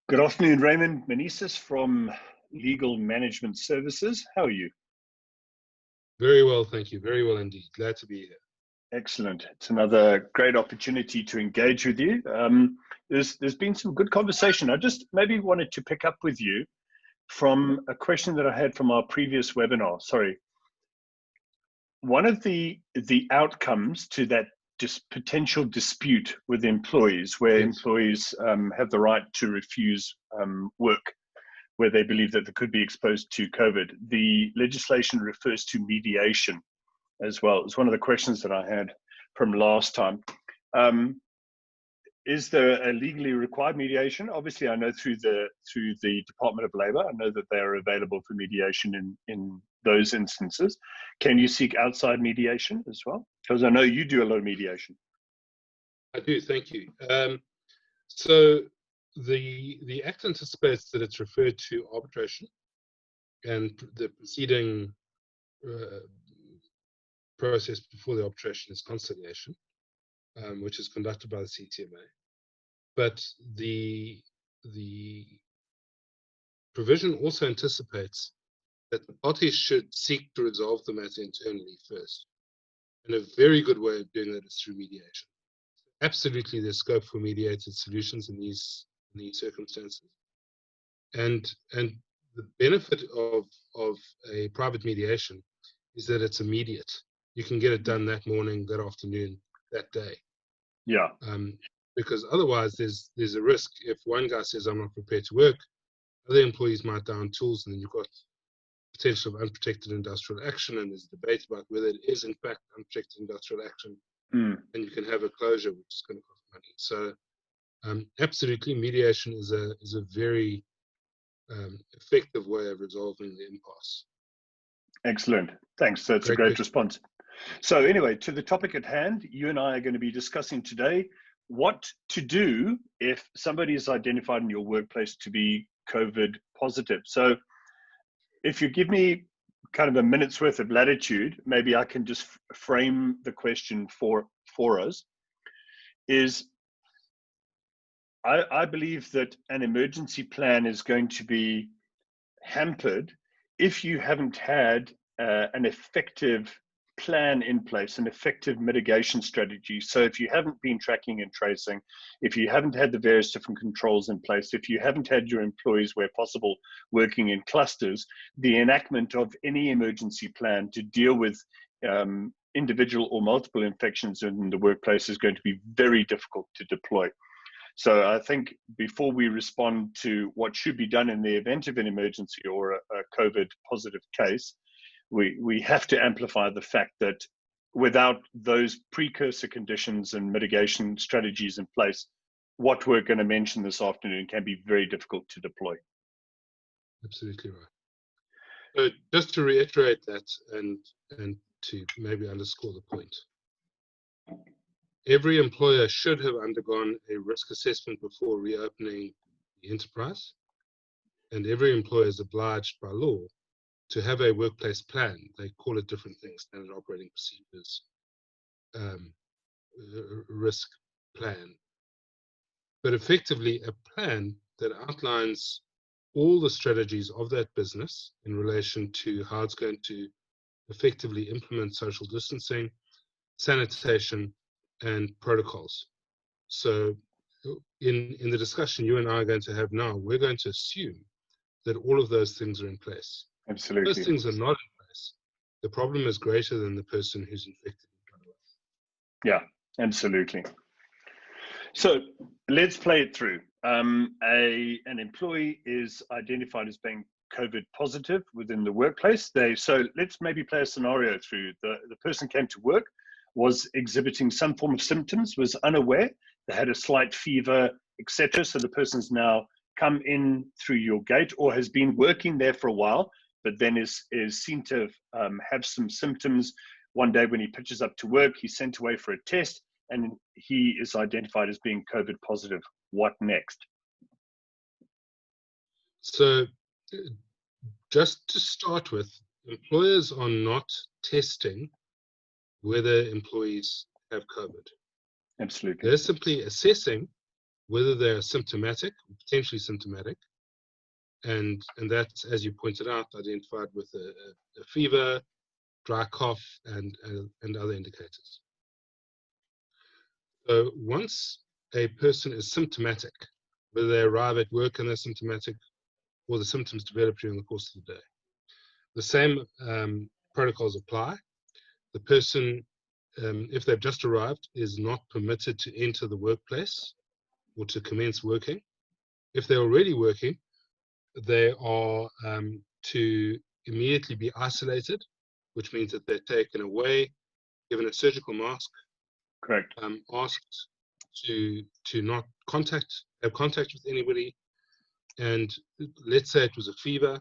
Good afternoon, Raymond Meneses from Legal Management Services. How are you? Very well, thank you. Very well indeed. Glad to be here. Excellent. It's another great opportunity to engage with you. There's been some good conversation. I just maybe wanted to pick up with you from a question that I had from our previous webinar. Sorry. One of the outcomes to that potential dispute with employees, where Yes. employees have the right to refuse work, where they believe that they could be exposed to COVID. The legislation refers to mediation as well. It's one of the questions that I had from last time. Is there a legally required mediation? Obviously, I know through the Department of Labor, I know that they are available for mediation in those instances. Can you seek outside mediation as well? Because I know you do a lot of mediation. I do, thank you. So the Act anticipates that it's referred to arbitration, and the preceding process before the arbitration is conciliation, which is conducted by the CTMA. But the provision also anticipates that the parties should seek to resolve the matter internally first. And a very good way of doing that is through mediation. Absolutely, there's scope for mediated solutions in these circumstances. And the benefit of a private mediation is that it's immediate. You can get it done that morning, that afternoon, that day. Yeah. Because otherwise, there's a risk if one guy says I'm not prepared to work, other employees might down tools, and then you've got potential of unprotected industrial action, and there's a debate about whether it is in fact unprotected industrial action, and you can have a closure which is going to cost money. So absolutely, mediation is a very effective way of resolving the impasse. Excellent. Thanks. That's a great response. So anyway, to the topic at hand, you and I are going to be discussing today what to do if somebody is identified in your workplace to be COVID positive. So if you give me kind of a minute's worth of latitude, maybe I can just frame the question for us. I believe that an emergency plan is going to be hampered if you haven't had an effective plan in place, an effective mitigation strategy. So if you haven't been tracking and tracing, if you haven't had the various different controls in place, if you haven't had your employees where possible working in clusters, the enactment of any emergency plan to deal with individual or multiple infections in the workplace is going to be very difficult to deploy. So I think before we respond to what should be done in the event of an emergency or a COVID positive case, we have to amplify the fact that without those precursor conditions and mitigation strategies in place, what we're going to mention this afternoon can be very difficult to deploy. Absolutely right. So just to reiterate that and to maybe underscore the point, every employer should have undergone a risk assessment before reopening the enterprise, and every employer is obliged by law to have a workplace plan. They call it different things: standard operating procedures, risk plan, but effectively a plan that outlines all the strategies of that business in relation to how it's going to effectively implement social distancing, sanitation, and protocols. So in the discussion you and I are going to have now, we're going to assume that all of those things are in place. Absolutely. If those things are not in place, the problem is greater than the person who's infected. Yeah, absolutely. So let's play it through. An employee is identified as being COVID positive within the workplace. So let's maybe play a scenario through. The person came to work, was exhibiting some form of symptoms, was unaware, they had a slight fever, etc. So the person's now come in through your gate or has been working there for a while, but then is seen to have some symptoms. One day when he pitches up to work, he's sent away for a test and he is identified as being COVID positive. What next? So just to start with, employers are not testing whether employees have COVID. Absolutely. They're simply assessing whether they're symptomatic, potentially symptomatic, and that's, as you pointed out, identified with a fever, dry cough, and other indicators. So once a person is symptomatic, whether they arrive at work and they're symptomatic, or the symptoms develop during the course of the day, the same protocols apply. The person, if they've just arrived, is not permitted to enter the workplace or to commence working. If they're already working, they are to immediately be isolated, which means that they're taken away, given a surgical mask, Correct. Asked to not have contact with anybody, and let's say it was a fever,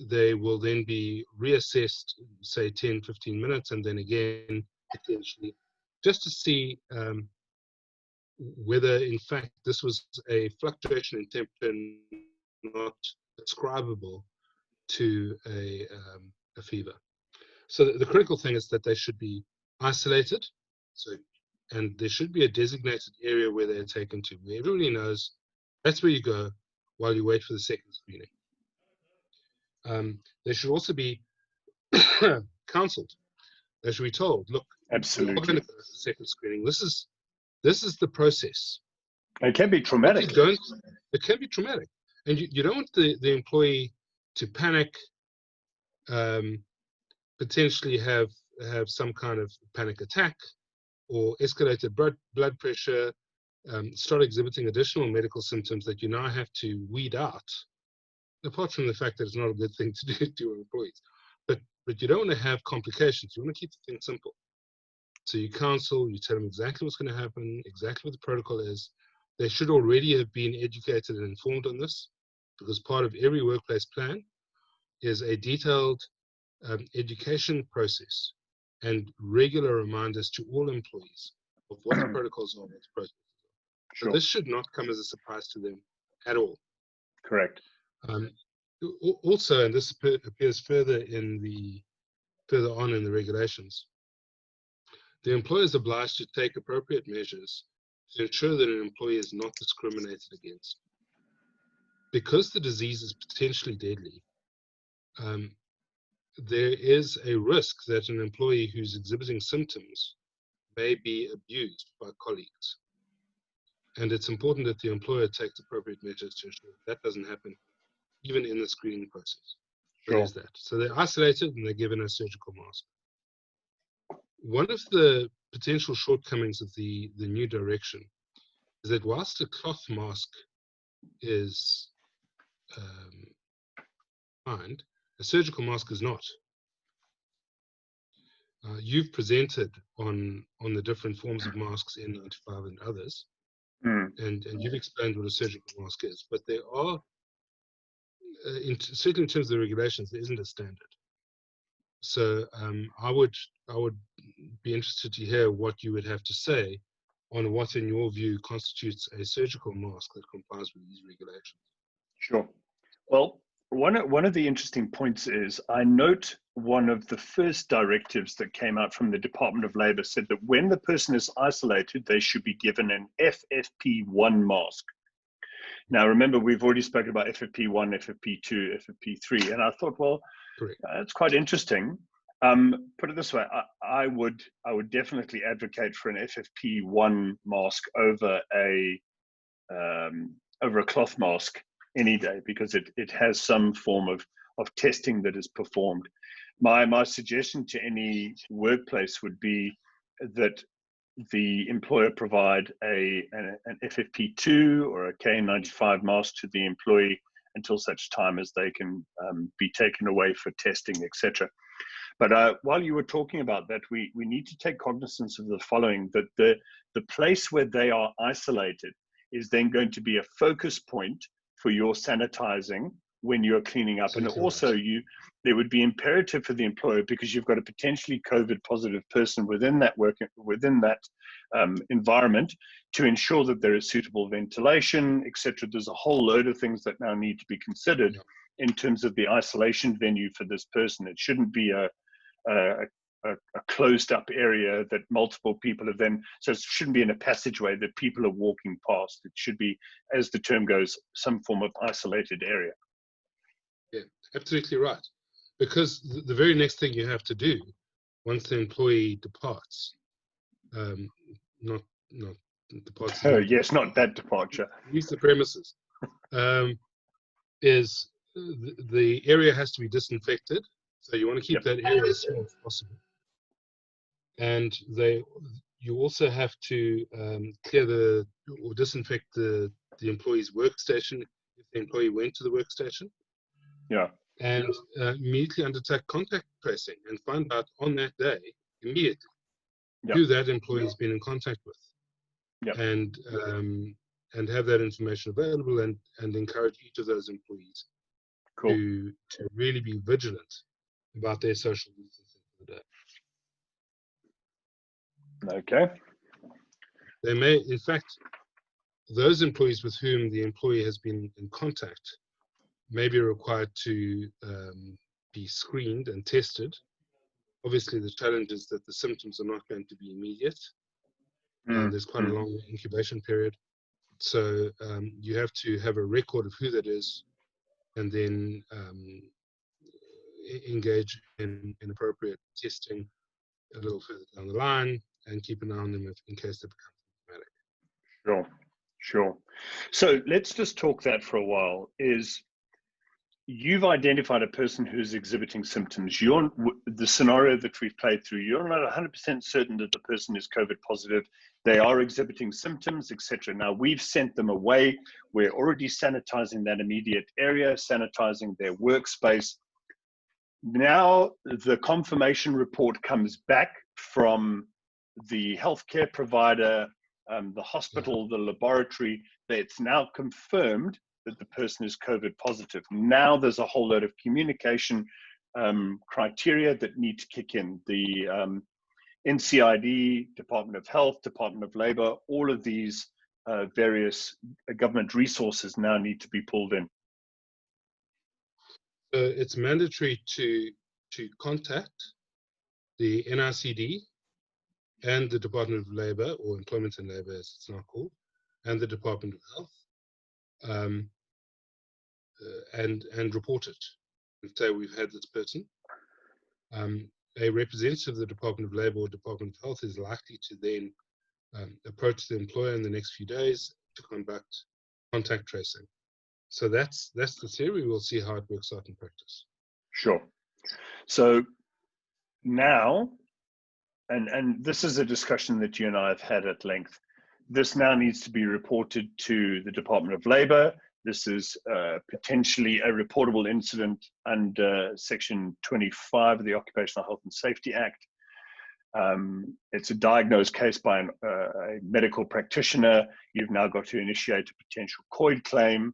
they will then be reassessed, say 10-15 minutes, and then again potentially, just to see whether in fact this was a fluctuation in temperature not ascribable to a fever. So the critical thing is that they should be isolated, and there should be a designated area where they're taken to, where everybody knows that's where you go while you wait for the second screening. They should also be counseled. They should be told, look, absolutely, you're going to go to the second screening. This is the process. It can be traumatic. It can be traumatic, and you don't want the employee to panic, potentially have some kind of panic attack, or escalated blood pressure, start exhibiting additional medical symptoms that you now have to weed out, apart from the fact that it's not a good thing to do to your employees. But you don't want to have complications. You want to keep the thing simple. So you counsel, you tell them exactly what's going to happen, exactly what the protocol is. They should already have been educated and informed on this, because part of every workplace plan is a detailed education process and regular reminders to all employees of what the protocols are, what the processes are. Sure. So this should not come as a surprise to them at all. Correct. Also, and this appears further on in the regulations, the employer is obliged to take appropriate measures to ensure that an employee is not discriminated against. Because the disease is potentially deadly, there is a risk that an employee who's exhibiting symptoms may be abused by colleagues. And it's important that the employer takes appropriate measures to ensure that doesn't happen, even in the screening process. So sure. there's that. So they're isolated and they're given a surgical mask. One of the potential shortcomings of the new direction is that whilst a cloth mask is fine, a surgical mask is not. You've presented on the different forms of masks, N95 and others, and you've explained what a surgical mask is. But there are, certainly in terms of the regulations, there isn't a standard. So I would be interested to hear what you would have to say on what, in your view, constitutes a surgical mask that complies with these regulations. Sure. Well, one of the interesting points is I note one of the first directives that came out from the Department of Labor said that when the person is isolated, they should be given an FFP1 mask. Now, remember, we've already spoken about FFP1, FFP2, FFP3, and I thought, well, that's quite interesting. Put it this way, I would definitely advocate for an FFP1 mask over a cloth mask any day, because it has some form of testing that is performed. My suggestion to any workplace would be that the employer provide an FFP2 or a K95 mask to the employee until such time as they can be taken away for testing, etc. But while you were talking about that, we need to take cognizance of the following, that the place where they are isolated is then going to be a focus point for your sanitizing when you're cleaning up. And also there would be imperative for the employer, because you've got a potentially COVID positive person within that environment, to ensure that there is suitable ventilation, etc. There's a whole load of things that now need to be considered in terms of the isolation venue for this person. It shouldn't be a a closed up area that multiple people have then, so it shouldn't be in a passageway that people are walking past. It should be, as the term goes, some form of isolated area. Yeah, absolutely right. Because the very next thing you have to do once the employee departs, not departs, Oh, yes, not that departure. leaves the premises, is the area has to be disinfected. So you want to keep that area as small as possible. And you also have to clear or disinfect the employee's workstation if the employee went to the workstation. Yeah. And immediately undertake contact tracing and find out on that day immediately who that employee has been in contact with, and have that information available, and encourage each of those employees to really be vigilant about their social distancing for the day. Okay. They may, in fact, those employees with whom the employee has been in contact may be required to be screened and tested. Obviously, the challenge is that the symptoms are not going to be immediate. There's quite a long incubation period. So you have to have a record of who that is, and then engage in appropriate testing a little further down the line, and keep an eye on them in case they become symptomatic. Sure. So let's just talk that for a while. You've identified a person who's exhibiting symptoms. The scenario that we've played through, you're not 100% certain that the person is COVID positive. They are exhibiting symptoms, etc. Now, we've sent them away. We're already sanitizing that immediate area, sanitizing their workspace. Now, the confirmation report comes back from the healthcare provider, the hospital, the laboratory. It's now confirmed that the person is COVID positive. Now there's a whole load of communication criteria that need to kick in. The NCID, Department of Health, Department of Labor, all of these various government resources now need to be pulled in. It's mandatory to contact the NRCD and the Department of Labor, or Employment and Labor as it's now called, and the Department of Health, and report it and say we've had this person. A representative of the Department of Labor or Department of Health is likely to then approach the employer in the next few days to conduct contact tracing. So that's the theory. We'll see how it works out in practice. Sure. So now, and this is a discussion that you and I have had at length, this now needs to be reported to the Department of Labor. This is potentially a reportable incident under Section 25 of the Occupational Health and Safety Act. It's a diagnosed case by a medical practitioner. You've now got to initiate a potential COID claim.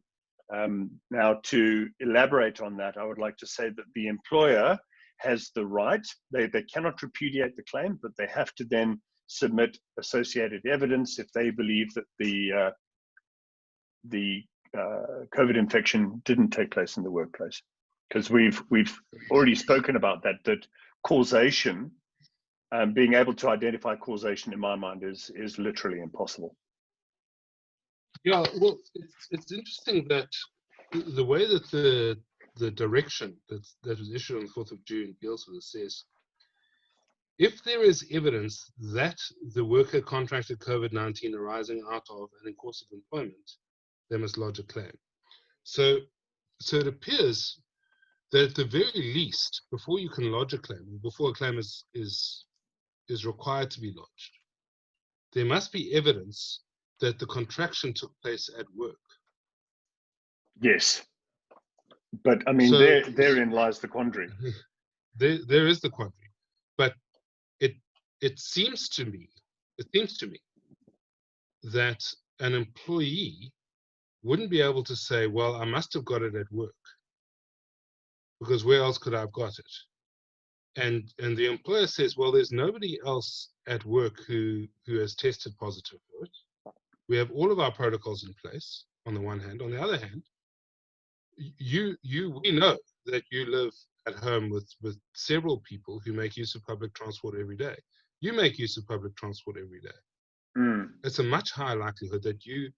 Now, to elaborate on that, I would like to say that the employer has the right, they cannot repudiate the claim, but they have to then submit associated evidence if they believe that the COVID infection didn't take place in the workplace. Because we've already spoken about that causation, being able to identify causation in my mind is literally impossible. Yeah, well, it's interesting that the way that the direction that was issued on the 4th of June deals with this says, if there is evidence that the worker contracted COVID-19 arising out of and in course of employment, they must lodge a claim. So it appears that at the very least, before you can lodge a claim, before a claim is required to be lodged, there must be evidence that the contraction took place at work. Yes, but I mean, so, therein lies the quandary. There is the quandary, but it seems to me that an employee wouldn't be able to say, well, I must have got it at work, because where else could I have got it? And the employer says, well, there's nobody else at work who has tested positive for it. We have all of our protocols in place, on the one hand. On the other hand, we know that you live at home with several people who make use of public transport every day. You make use of public transport every day. It's a much higher likelihood that you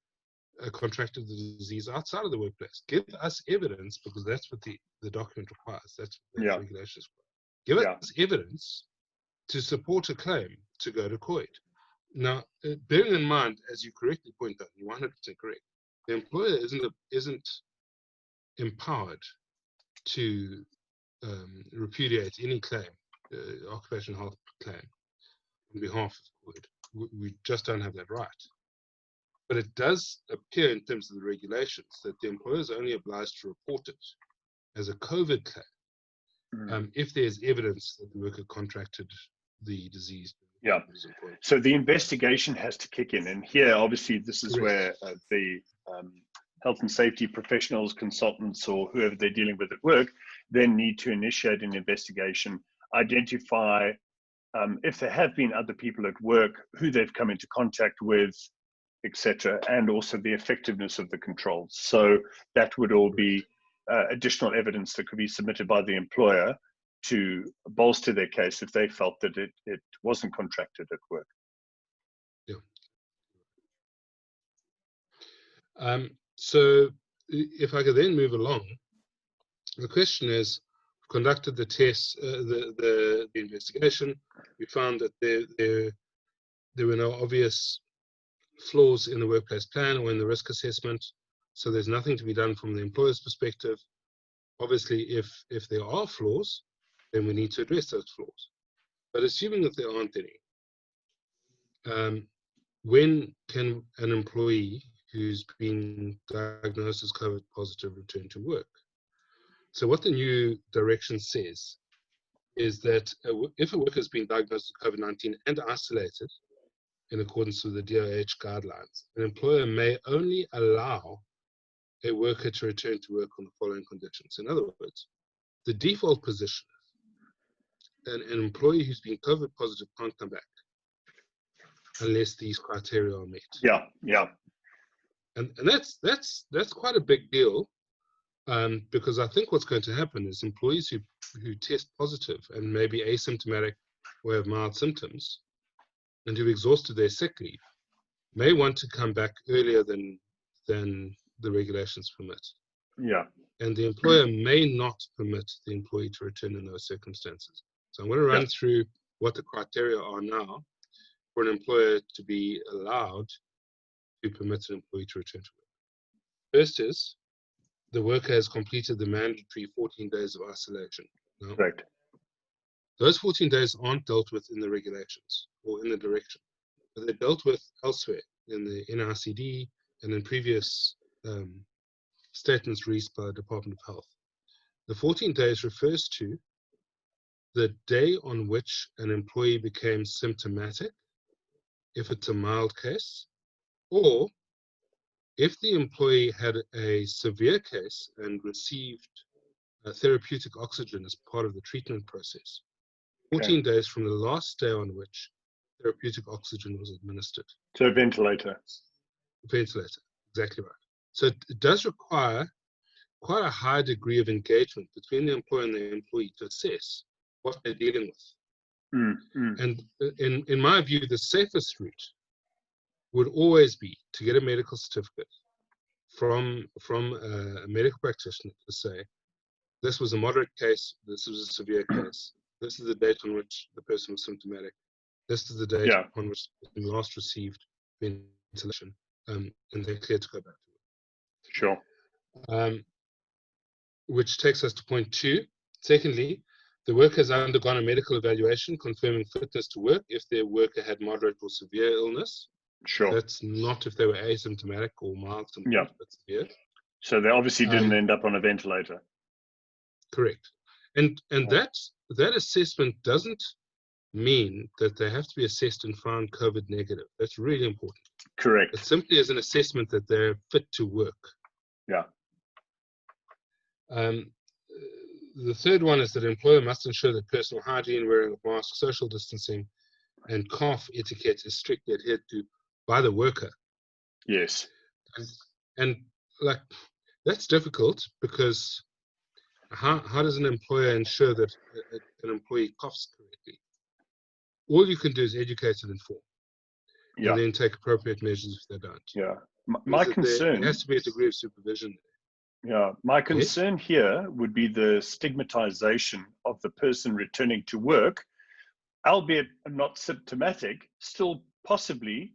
contracted the disease outside of the workplace. Give us evidence, because that's what the document requires. That's what the regulations require. Give us evidence to support a claim to go to COID. Now, bearing in mind, as you correctly point out, you're 100% correct, the employer isn't empowered to repudiate any claim, occupational health claim, on behalf of COID. We just don't have that right. But it does appear in terms of the regulations that the employer is only obliged to report it as a COVID claim if there's evidence that the worker contracted the disease. Yeah. So the investigation has to kick in. And here, obviously, this is where the health and safety professionals, consultants, or whoever they're dealing with at work, then need to initiate an investigation, identify if there have been other people at work, who they've come into contact with, etc., and also the effectiveness of the controls. So that would all be additional evidence that could be submitted by the employer to bolster their case if they felt that it wasn't contracted at work. Yeah. So if I could then move along, the question is, conducted the tests, the investigation, we found that there were no obvious flaws in the workplace plan or in the risk assessment, so there's nothing to be done from the employer's perspective. Obviously, if there are flaws, then we need to address those flaws. But assuming that there aren't any, when can an employee who's been diagnosed as COVID positive return to work? So what the new direction says is that if a worker has been diagnosed with COVID-19 and isolated in accordance with the DOH guidelines, an employer may only allow a worker to return to work on the following conditions. In other words, the default position, an employee who's been COVID positive can't come back unless these criteria are met. Yeah, yeah. And that's quite a big deal, because I think what's going to happen is employees who test positive and may be asymptomatic or have mild symptoms and who've exhausted their sick leave may want to come back earlier than the regulations permit. Yeah. And the employer may not permit the employee to return in those circumstances. So I'm going to run through what the criteria are now for an employer to be allowed to permit an employee to return to work. First is the worker has completed the mandatory 14 days of isolation. Now, right. Those 14 days aren't dealt with in the regulations or in the direction, but they're dealt with elsewhere in the NICD and in previous statements released by the Department of Health. The 14 days refers to the day on which an employee became symptomatic, if it's a mild case, or if the employee had a severe case and received therapeutic oxygen as part of the treatment process, 14 days from the last day on which therapeutic oxygen was administered. So a ventilator. Ventilator, exactly right. So it does require quite a high degree of engagement between the employer and the employee to assess what they're dealing with. And in my view, the safest route would always be to get a medical certificate from a medical practitioner to say, this was a moderate case, this was a severe case, this is the date on which the person was symptomatic, this is the date on which the person last received ventilation, and they're clear to go back to work. Sure. Which takes us to point 2. Secondly, the worker has undergone a medical evaluation confirming fitness to work if their worker had moderate or severe illness. Sure. That's not if they were asymptomatic or mild symptoms, but severe. So they obviously didn't end up on a ventilator. Correct. And that assessment doesn't mean that they have to be assessed and found COVID negative. That's really important. Correct. It simply is an assessment that they're fit to work. Yeah. The third one is that an employer must ensure that personal hygiene, wearing of masks, social distancing, and cough etiquette is strictly adhered to by the worker. Yes. And like that's difficult because how does an employer ensure that an employee coughs correctly? All you can do is educate and inform, Yeah, and then take appropriate measures if they don't. yeah. My Means that there concern, has to be a degree of supervision yeah, my there. Yes? concern here would be the stigmatization of the person returning to work, albeit not symptomatic, still possibly.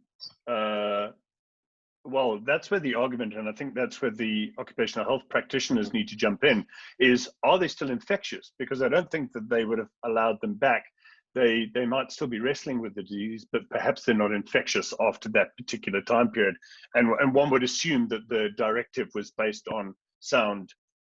Well, that's where the argument, and I think that's where the occupational health practitioners need to jump in, is are they still infectious? Because I don't think that they would have allowed them back. They might still be wrestling with the disease, but perhaps they're not infectious after that particular time period. And one would assume that the directive was based on sound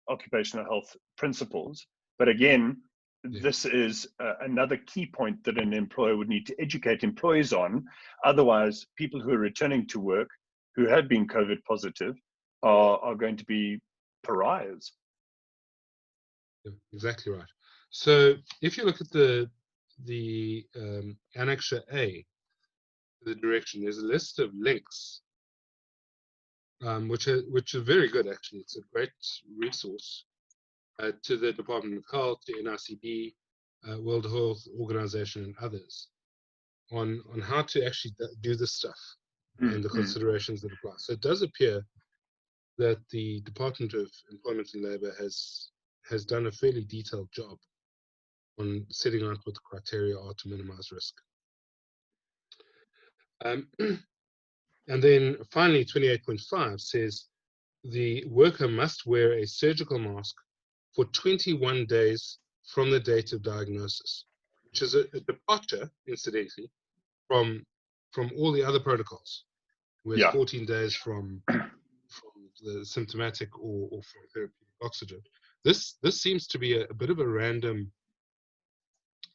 occupational health principles. But again, Yeah. this is another key point that an employer would need to educate employees on. Otherwise, people who are returning to work who have been COVID positive are going to be pariahs. Yeah, exactly right. So if you look at the Annexure A, the direction, there's a list of links, which are very good actually. It's a great resource to the Department of Health, to NICB, World Health Organization, and others on how to actually do this stuff and the considerations that apply. So it does appear that the Department of Employment and Labour has done a fairly detailed job on setting out what the criteria are to minimize risk. And then finally, 28.5 says the worker must wear a surgical mask for 21 days from the date of diagnosis, which is a departure, incidentally, from all the other protocols, where it's 14 days from the symptomatic or from therapeutic oxygen. This seems to be a bit of a random,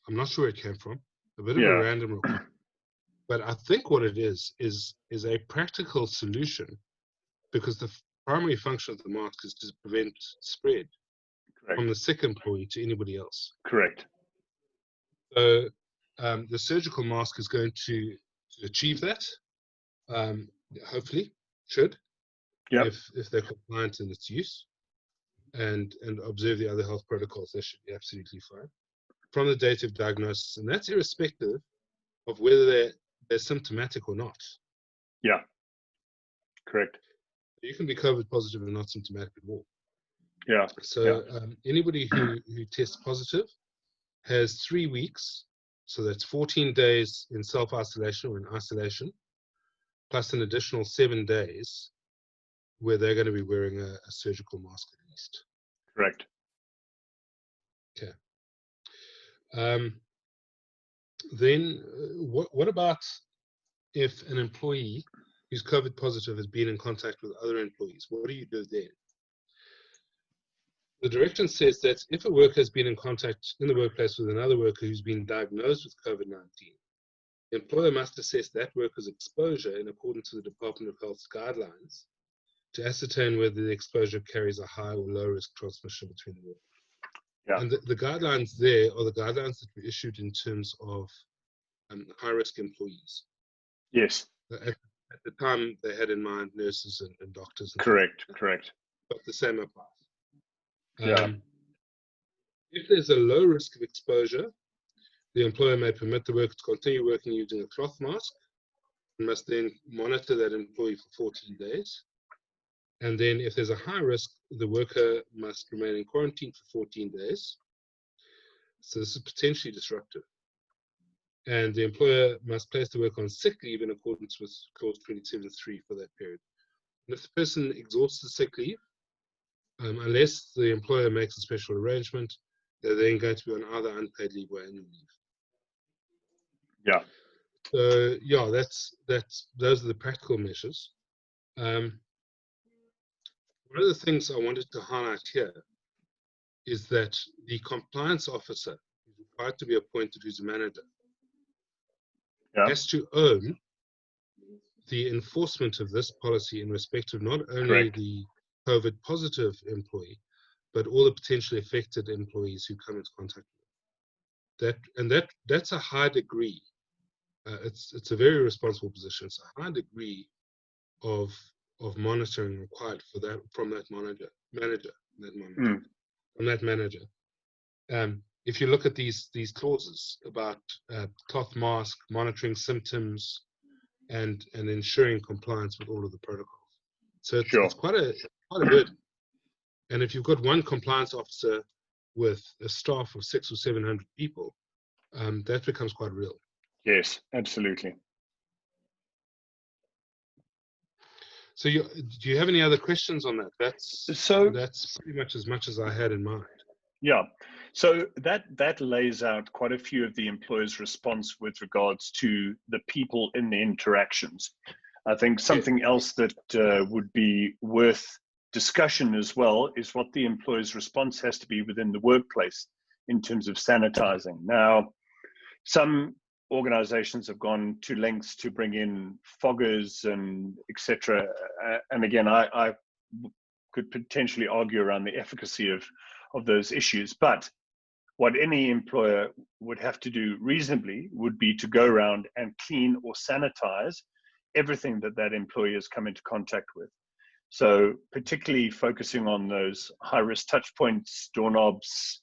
I'm not sure where it came from, a bit of a random requirement. But I think what it is a practical solution, because the primary function of the mask is to prevent spread from the sick employee to anybody else. Correct. So the surgical mask is going to achieve that. Hopefully, should, if they're compliant in its use and observe the other health protocols, they should be absolutely fine from the date of diagnosis, and that's irrespective of whether they're symptomatic or not. Yeah, correct. You can be COVID positive and not symptomatic at all. Yeah. So anybody who tests positive has 3 weeks, so that's 14 days in self-isolation or in isolation, plus an additional 7 days where they're going to be wearing a surgical mask at least. Correct. Okay. Then what about if an employee who's COVID positive has been in contact with other employees? What do you do then? The direction says that if a worker has been in contact in the workplace with another worker who's been diagnosed with COVID-19, the employer must assess that worker's exposure in accordance with the Department of Health's guidelines to ascertain whether the exposure carries a high or low risk transmission between the workers. Yeah. And the guidelines there are the guidelines that were issued in terms of high-risk employees. Yes. At the time, they had in mind nurses and doctors. And correct. But the same applies. Yeah. If there's a low risk of exposure, the employer may permit the worker to continue working using a cloth mask and must then monitor that employee for 14 days. And then if there's a high risk, the worker must remain in quarantine for 14 days. So this is potentially disruptive. And the employer must place the worker on sick leave in accordance with clause 27.3 for that period. And if the person exhausts the sick leave, unless the employer makes a special arrangement, they're then going to be on either unpaid leave or annual leave. Yeah. So yeah, those are the practical measures. One of the things I wanted to highlight here is that the compliance officer is required to be appointed, who's a manager, has to own the enforcement of this policy in respect of not only the COVID positive employee, but all the potentially affected employees who come into contact with them. That's a high degree. It's a very responsible position. It's a high degree of monitoring required for that from that manager. from that manager. If you look at these clauses about cloth mask, monitoring symptoms, and ensuring compliance with all of the protocols, so Sure. it's quite a bit. And if you've got one compliance officer with a staff of 600 or 700 people, that becomes quite real. Yes, absolutely. So do you have any other questions on that? That's pretty much as I had in mind. Yeah. So that lays out quite a few of the employer's response with regards to the people in the interactions. I think something else that would be worth discussion as well is what the employer's response has to be within the workplace in terms of sanitizing. Now, some organizations have gone to lengths to bring in foggers and etc. And again, I could potentially argue around the efficacy of those issues. But what any employer would have to do reasonably would be to go around and clean or sanitize everything that employee has come into contact with. So particularly focusing on those high-risk touch points, doorknobs,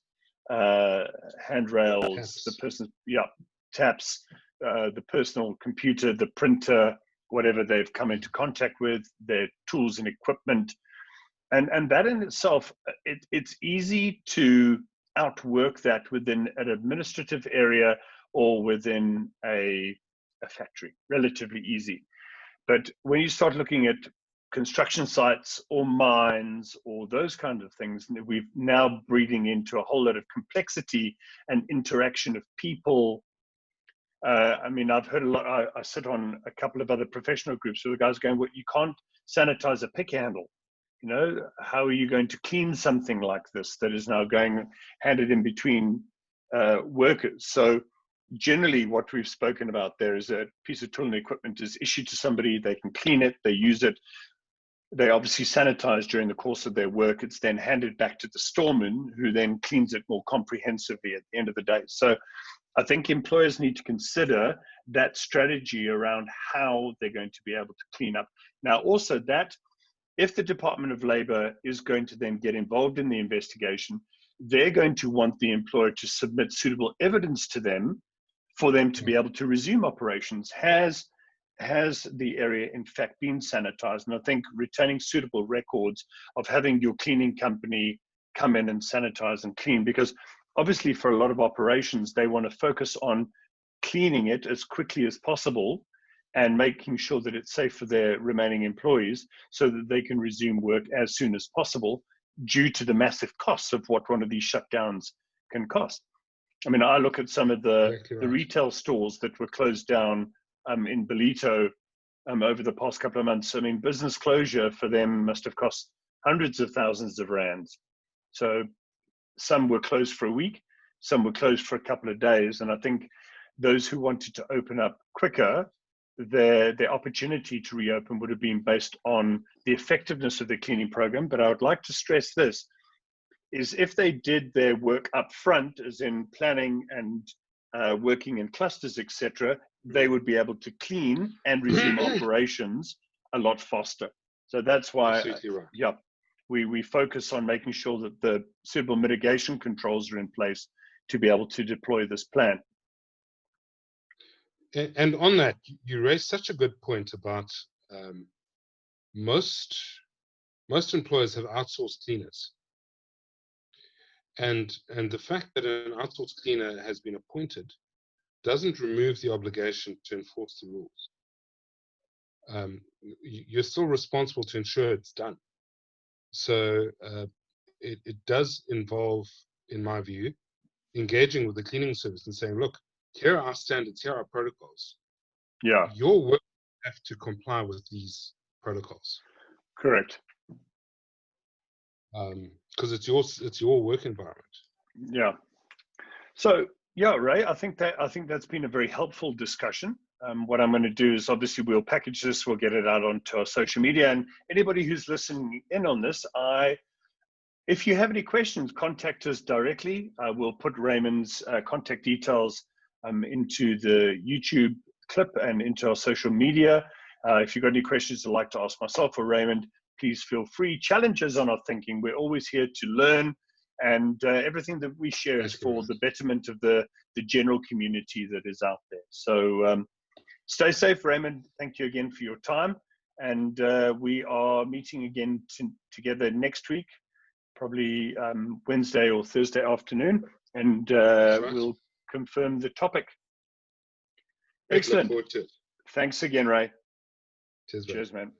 handrails, taps, the personal computer, the printer, whatever they've come into contact with, their tools and equipment. And that in itself, it's easy to outwork that within an administrative area or within a factory, relatively easy. But when you start looking at construction sites or mines or those kind of things, we're now breeding into a whole lot of complexity and interaction of people. I mean, I've heard a lot. I sit on a couple of other professional groups where the guys are going, well, you can't sanitize a pick handle. You know, how are you going to clean something like this that is now going handed in between workers? So generally what we've spoken about there is a piece of tool and equipment is issued to somebody, they can clean it, they use it, they obviously sanitize during the course of their work. It's then handed back to the storeman who then cleans it more comprehensively at the end of the day. So I think employers need to consider that strategy around how they're going to be able to clean up. Now also that if the Department of Labor is going to then get involved in the investigation, they're going to want the employer to submit suitable evidence to them for them to be able to resume operations. Has the area in fact been sanitized? And I think retaining suitable records of having your cleaning company come in and sanitize and clean, because obviously for a lot of operations, they want to focus on cleaning it as quickly as possible and making sure that it's safe for their remaining employees so that they can resume work as soon as possible due to the massive costs of what one of these shutdowns can cost. I mean, I look at some of the retail stores that were closed down in Belito over the past couple of months. I mean, business closure for them must have cost hundreds of thousands of rands. So some were closed for a week, some were closed for a couple of days. And I think those who wanted to open up quicker, their opportunity to reopen would have been based on the effectiveness of the cleaning program. But I would like to stress this, is if they did their work up front, as in planning and working in clusters, etc., they would be able to clean and resume operations a lot faster. So that's why, we focus on making sure that the suitable mitigation controls are in place to be able to deploy this plan. And on that, you raised such a good point about most employers have outsourced cleaners, and the fact that an outsourced cleaner has been appointed doesn't remove the obligation to enforce the rules. You're still responsible to ensure it's done. So it does involve, in my view, engaging with the cleaning service and saying, look, here are our standards, here are our protocols. Yeah. Your work have to comply with these protocols. Correct. Because it's your work environment. Yeah. So yeah, Ray, I think that's been a very helpful discussion. What I'm going to do is obviously we'll package this, we'll get it out onto our social media, and anybody who's listening in on this, if you have any questions, contact us directly. We'll put Raymond's contact details into the YouTube clip and into our social media. If you've got any questions you'd like to ask myself or Raymond, please feel free. Challenge us on our thinking. We're always here to learn and everything that we share is for the betterment of the general community that is out there. So stay safe, Raymond. Thank you again for your time. And we are meeting again together next week, probably Wednesday or Thursday afternoon, and we'll confirm the topic. Excellent. Look forward to it. Thanks again, Ray. Cheers, Cheers, man.